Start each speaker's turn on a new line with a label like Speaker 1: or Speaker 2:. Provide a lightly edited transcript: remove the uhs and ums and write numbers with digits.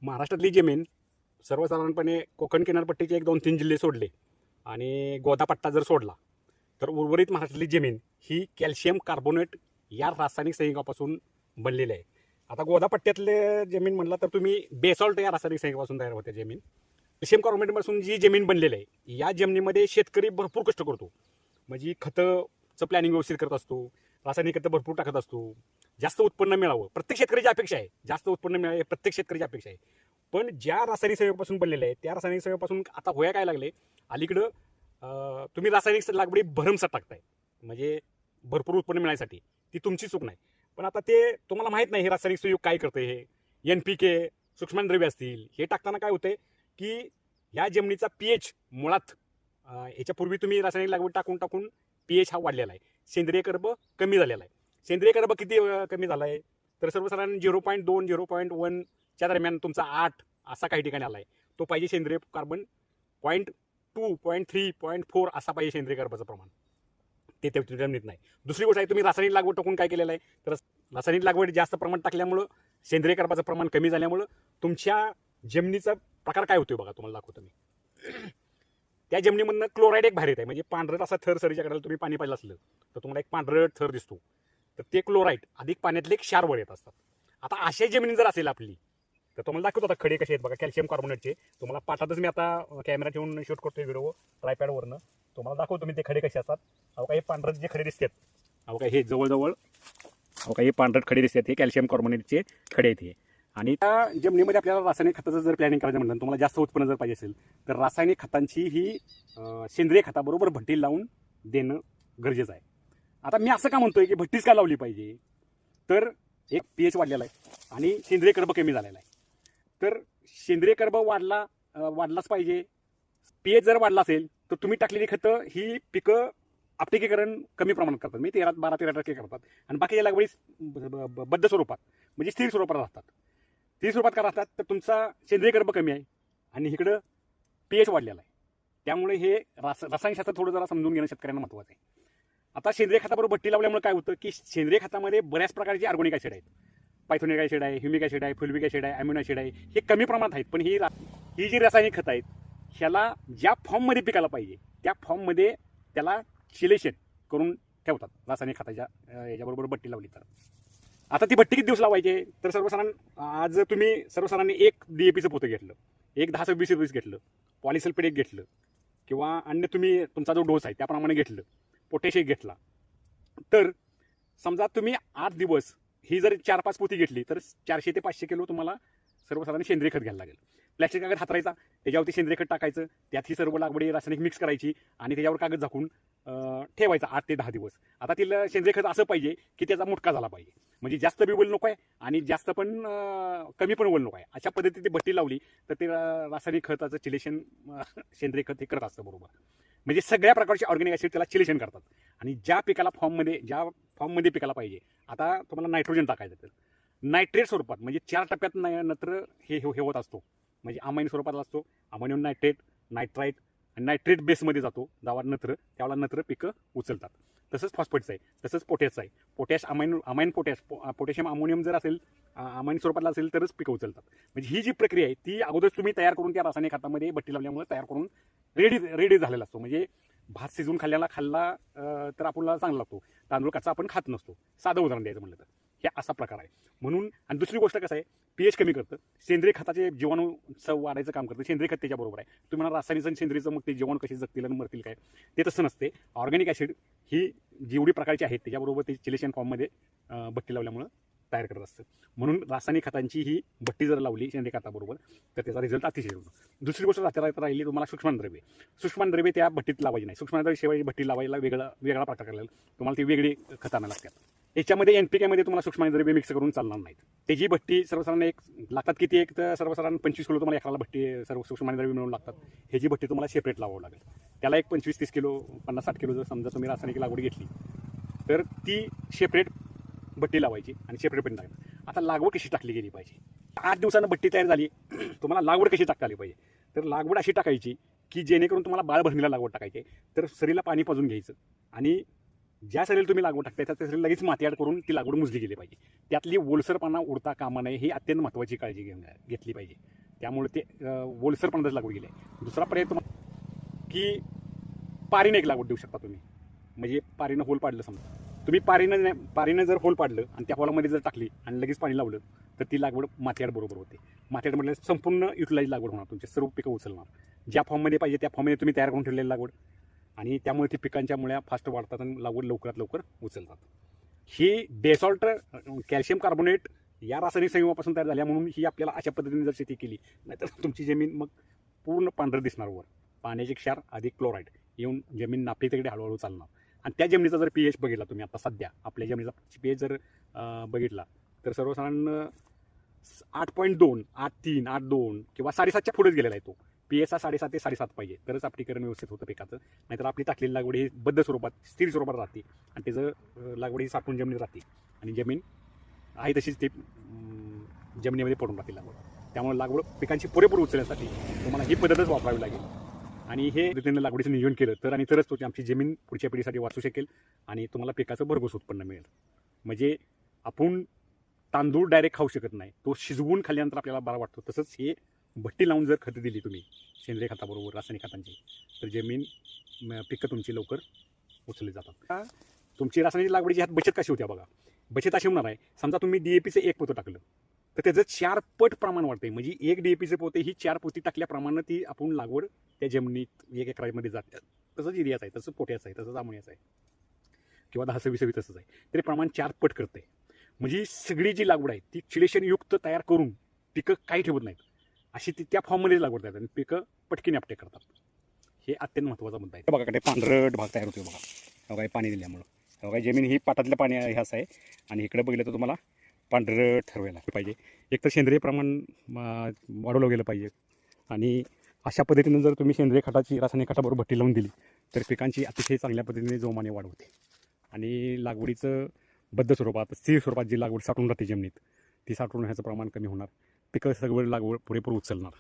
Speaker 1: महाराष्ट्रातली जमीन सर्वसाधारणपणे कोकण किनारपट्टीचे 1-2-3 जिल्हे सोडले आणि गोदापट्टा जर सोडला तर उर्वरित महाराष्ट्रातली जमीन ही कॅल्शियम कार्बोनेट या रासायनिक संयुगापासून बनलेली आहे. आता गोदापट्ट्यातले जमीन म्हटलं तर तुम्ही बेसॉल्ट या रासायनिक संयुगापासून तयार होते जमीन. कॅल्शियम कार्बोनेटपासून जी जमीन बनलेली आहे या जमिनीमध्ये शेतकरी भरपूर कष्ट करतो. म्हणजे खताचं प्लॅनिंग व्यवस्थित करत असतो, रासायनिक खतं भरपूर टाकत असतो, जास्त उत्पन्न मिळावं प्रत्येक शेतकरीची अपेक्षा आहे. जास्त उत्पन्न मिळावे प्रत्येक शेतकरीची अपेक्षा आहे. पण ज्या रासायनिक संयोगापासून बनलेले आहे त्या रासायनिक संयोगापासून आता होया काय लागले अलीकडं तुम्ही रासायनिक लागवडी भरमसाठ टाकताय म्हणजे भरपूर उत्पन्न मिळण्यासाठी. ती तुमची चूक नाही, पण आता ते तुम्हाला माहीत नाही हे रासायनिक संयोग काय करतं. हे NPK सूक्ष्मद्रव्य असतील हे टाकताना काय होतंय की या जमिनीचा pH मुळात याच्यापूर्वी तुम्ही रासायनिक लागवड टाकून pH हा वाढलेला आहे. सेंद्रिय कर्ब कमी झालेला आहे. सेंद्रिय कर्ब किती कमी झाला आहे तर सर्वसाधारण 0.2 0.1 च्या दरम्यान तुमचा 8 असा काही ठिकाणी आला आहे. तो पाहिजे सेंद्रिय कार्बन 0.2 0.3 0.4 असा पाहिजे सेंद्रिय कार्बनचं प्रमाण. ते जमिनीत नाही. दुसरी गोष्ट आहे तुम्ही रासायनिक लागवड टाकून काय केलेलं आहे तर रासायनिक लागवड जास्त प्रमाणात टाकल्यामुळं सेंद्रिय कार्बनचं प्रमाण कमी झाल्यामुळं तुमच्या जमिनीचा प्रकार काय होतोय बघा तुम्हाला दाखवतो मी. त्या जमिनीमधनं क्लोराईड एक बाहेर येत आहे. म्हणजे पांढरट असा थर सरीच्या कडेला तुम्ही पाणी पाहिलं असलं तर तुम्हाला एक पांढरट थर दिसतो. तर ते क्लोराईड अधिक पाण्यातले एक क्षार वळ येत असतात. आता अशा जमिनी जर असेल आपली तर तुम्हाला दाखवतो आता खडे कसे आहेत बघा कॅल्शियम कार्बोनेटचे. तुम्हाला पाठातच मी आता कॅमेरा ठेवून शूट करतोय व्हिडिओ ट्रायपॅडवरनं. तुम्हाला दाखवतो मी ते खडे कसे असतात. अहो काही पांढरट जे खडे दिसतात अहो काय हे जवळजवळ अहो काही पांढरट खडे दिसतात हे कॅल्शियम कार्बोनेटचे खडे आहेत हे. आणि त्या जमिनीमध्ये आपल्याला रासायनिक खताचं जर प्लॅनिंग करायचं म्हटलं तुम्हाला जास्त उत्पन्न जर पाहिजे असेल तर रासायनिक खतांची ही सेंद्रिय खताबरोबर भट्टी लावून देणं गरजेचं आहे. आता मी असं का म्हणतोय की भट्टीच का लावली पाहिजे तर एक pH वाढलेला आहे आणि सेंद्रिय कर्ब कमी झालेला आहे. तर सेंद्रिय कर्ब वाढलाच पाहिजे. pH जर वाढला असेल तर तुम्ही टाकलेली खतं ही पिकं आपटेकीकरण कमी प्रमाणात करतात. म्हणजे 12-13% करतात आणि बाकीच्या लागवडी बद्ध स्वरूपात म्हणजे स्थिर स्वरूपात राहतात. स्थिर स्वरूपात का राहतात तर तुमचा सेंद्रिय कर्ब कमी आहे आणि इकडं pH वाढलेला आहे. त्यामुळे हे रसायनशास्त्र थोडं जरा समजून घेणं शेतकऱ्यांना महत्त्वाचं आहे. आता सेंद्रिय खताबरोबर भट्टी लावल्यामुळे काय होतं की सेंद्रिय खतामध्ये बऱ्याच प्रकारचे ऑर्गॅनिक ॲसिड आहेत. पायथोनिक ॲसिड आहे, ह्युमिक ॲसिड आहे, फुल्विक ॲसिड आहे, अॅमिनो ॲसिड आहे. हे कमी प्रमाणात आहेत. पण ही जी रासायनिक खतं आहेत ह्याला ज्या फॉर्ममध्ये पिकायला पाहिजे त्या फॉर्ममध्ये त्याला सिलेशन करून ठेवतात रासायनिक खताच्या याच्याबरोबर भट्टी लावली तर. आता ती भट्टी किती दिवस लावायचे तर सर्वसाधारण आज तुम्ही सर्वसाधारण एक DAPचं पोतं घेतलं, एक 10-26 घेतलं, पॉलिसल्फेट एक घेतलं किंवा अन्य तुम्ही तुमचा जो डोस आहे त्याप्रमाणे घेतलं, पोटॅश एक घेतला तर समजा तुम्ही 8 दिवस ही जर 4-5 पोती घेतली तर 400 ते 500 किलो तुम्हाला सर्वसाधारण सेंद्रिय खत घ्यायला लागेल. प्लॅस्टिक कागद हातरायचा त्याच्यावरती सेंद्रिय खत टाकायचं, त्यात ही सर्व लागवडी रासायनिक मिक्स करायची आणि त्याच्यावर कागद झाकून ठेवायचा 8 ते 10 दिवस. आता तिला सेंद्रिय खत असं पाहिजे की त्याचा मुटका झाला पाहिजे. म्हणजे जास्त बी ओल नको आहे आणि जास्त पण कमी पण ओल नको आहे. अशा पद्धतीने ती भट्टी लावली तर ते रासायनिक खताचं चिलेशन सेंद्रिय खत हे करत असतं बरोबर. म्हणजे सगळ्या प्रकारचे ऑर्गॅनिक ॲसिड त्याला चिलेशन करतात आणि ज्या पिकाला फॉर्ममध्ये पिकाला पाहिजे. आता तुम्हाला नायट्रोजन टाकायचं तर नायट्रेट स्वरूपात म्हणजे 4 टप्प्यात नत्र हे होत असतो. म्हणजे अमाइन स्वरूपात असतो. अमोनियम नायट्रेट, नायट्राईट आणि नायट्रेट बेसमध्ये जातो जेव्हा नत्र त्यावेळेला नत्र पिकं उचलतात. तसंच फॉस्फेटचं आहे, तसंच पोटॅशचं आहे. पोटॅश अमाइन पोटॅशियम अमोनियम जर असेल अमाइन स्वरूपातला असेल तरच पिकं उचलतात. म्हणजे ही जी प्रक्रिया आहे ती अगोदर तुम्ही तयार करून त्या रासायनिक खतामध्ये भट्टी लावल्यामुळे तयार करून रेडी झालेला असतो. म्हणजे भात शिजून खाल्ला तर आपल्याला चांगला लागतो. तांदूळ कच्चा आपण खात नसतो. साधं उदाहरण द्यायचं म्हटलं तर हे असा प्रकार आहे. म्हणून आणि दुसरी गोष्ट कसं आहे pH कमी करतं. सेंद्रिय खताचे जीवाणू चव वाढायचं काम करतं. सेंद्रिय खत त्याच्याबरोबर आहे. तुम्ही म्हणा रासायनिक आणि सेंद्रियचं मग ते जीवाणू कशी जगतील आणि मरतील काय ते तसं नसते. ऑर्गॅनिक ॲसिड ही जेवढी प्रकारची आहेत त्याच्याबरोबर ते चिलेशन फॉर्ममध्ये भट्टी लावल्यामुळं तयार करत असतं. म्हणून रासायनिक खतांची ही भट्टी जर लावली सेंद्रिय खताबरोबर तर त्याचा रिझल्ट अतिशय होतो. दुसरी गोष्ट राहिली तुम्हाला सूक्ष्मद्रव्ये त्या भट्टीत लावायची नाही. सूक्ष्मद्रव्य शिवाय भट्टी लावायला वेगळा प्रकार करायला तुम्हाला ती वेगळी खतं आणायला लागतात. याच्यामध्ये NPK मध्ये तुम्हाला सूक्ष्मद्रव्ये मिक्स करून चालणार नाहीत. त्याची भट्टी सर्वसाधारण एक लागतात किती एक तर सर्वसाधारण 25 किलो तुम्हाला एखादा भट्टी सर्व सूक्ष्मद्रव्ये मिळून लागतात. ह्याची भट्टी तुम्हाला सेपरेट लावावं लागेल. त्याला एक 25-30 किलो 50-60 किलो जर समजा तुम्ही रासायनिक लागवड घेतली तर ती सेपरेट भट्टी लावायची आणि सेपरेट पण टाकायची. आता लागवड कशी टाकली गेली पाहिजे. 8 दिवसानं भट्टी तयार झाली तुम्हाला लागवड कशी टाकता आली पाहिजे तर लागवड अशी टाकायची की जेणेकरून तुम्हाला बाळ भरणीला लागवड टाकायची तर सरीला पाणी पाजून घ्यायचं आणि ज्या सरीला तुम्ही लागवड टाकताय त्या सरीला लगेच माती ॲड करून ती लागवड मुजली गेली पाहिजे. त्यातली ओलसरपणा उडता कामा नये ही अत्यंत महत्त्वाची काळजी घेतली पाहिजे. त्यामुळे ते ओलसरपणाच लागवड गेली आहे. दुसरा पर्याय तुम्हाला की पारीनं एक लागवड देऊ शकता तुम्ही. म्हणजे पारीनं होल पाडलं समजा, तुम्ही पारीनं जर होल पाडलं आणि त्या होलामध्ये जर टाकली आणि लगेच पाणी लावलं तर ती लागवड मातीआड बरोबर होते. मातीआड म्हटलं संपूर्ण युटिलाइज लागवड होणार, तुमचे सर्व पिकं उचलणार. ज्या फॉर्ममध्ये पाहिजे त्या फॉर्ममध्ये तुम्ही तयार करून ठेवलेली लागवड, आणि त्यामुळे ती पिकांच्या मुळ्या फास्ट वाढतात आणि लागवड लवकरात लवकर उचलतात. ही बेसॉल्ट कॅल्शियम कार्बोनेट या रासायनिक संयुगापासून तयार झाल्या म्हणून ही आपल्याला अशा पद्धतीने जर शेती केली नाहीतर तुमची जमीन मग पूर्ण पांढरं दिसणार. वर पाण्याचे क्षार अधिक क्लोराईड येऊन जमीन नापीकडे हळूहळू चालणार. आणि त्या जमिनीचा जर पीएच बघितला तुम्ही आता सध्या आपल्या जमिनीचा पीएच जर बघितला तर सर्वसाधारण 8.2, 8.3, 8.2 किंवा 7.5च्या पुढेच गेलेला आहे. तो पीएच हा 7.5 ते 7.5 पाहिजे तरच आपलीकरण व्यवस्थित होतं पिकाचं. नाहीतर आपली टाकलेली लागवड ही बद्ध स्वरूपात स्थिर स्वरूपात राहते आणि त्याचं लागवड ही साठवून जमिनीत राहते आणि जमीन आहे तशीच ते जमिनीमध्ये पडून राहते लागवड. त्यामुळे लागवड पिकांची पुरेपूर उचलण्यासाठी तुम्हाला ही पद्धतच वापरावी लागेल. आणि हे पद्धतीने लागवडीचं नियोजन केलं तर आणि तरच तो आमची जमीन पुढच्या पिढीसाठी वाचू शकेल आणि तुम्हाला पिकाचं भरघोस उत्पन्न मिळेल. म्हणजे आपण तांदूळ डायरेक्ट खाऊ शकत नाही, तो शिजवून खाल्ल्यानंतर आपल्याला बरा वाटतो. तसंच हे भट्टी लावून जर खतं दिली तुम्ही सेंद्रिय खताबरोबर रासायनिक खतांची तर जमीन पिकं तुमची लवकर उचलली जातात. तुमची रासायनिक लागवडीची ह्यात बचत कशी होत्या बघा. बचत अशी होणार आहे, समजा तुम्ही DAPचं 1 पोतं टाकलं तर त्याचं 4 पट प्रमाण वाढते. म्हणजे 1 DAPचं पोते ही 4 पोती टाकल्याप्रमाणे ती आपण लागवड त्या जमिनीत 1 एकरामध्ये जाते. तसंच युरियाचं आहे, तसंच पोट्याचं आहे, तसंच अमोनियाचं आहे किंवा 10-26 तसंच आहे. तरी प्रमाण 4 पट करते. म्हणजे सगळी जी लागवड आहे ती चिलेशनयुक्त तयार करून पिकं काही ठेवत नाहीत अशी ती त्या फॉर्ममध्ये लागवड करतात आणि पिकं पटकीने अपटेक करतात. हे अत्यंत महत्त्वाचा मुद्दा आहे. बघा कडे पांढरट भाग तयार होतो बघा. काही पाणी दिल्यामुळं बघा जमीन ही पाटातलं पाणी हे असं आहे आणि इकडे बघितलं तर तुम्हाला पांढरं ठरवायला पाहिजे. एक तर सेंद्रिय प्रमाण वाढवलं गेलं पाहिजे आणि अशा पद्धतीनं जर तुम्ही सेंद्रिय खताची रासायनिक खताबरोबर भट्टी लावून दिली तर पिकांची अतिशय चांगल्या पद्धतीने जोमाने वाढ होते आणि लागवडीचं बद्ध स्वरूपात स्थिर स्वरूपात जी लागवड साठवून राहते जमिनीत ती साठवून ह्याचं प्रमाण कमी होणार. पिकं सगळं लागवड पुरेपूर उचलणार.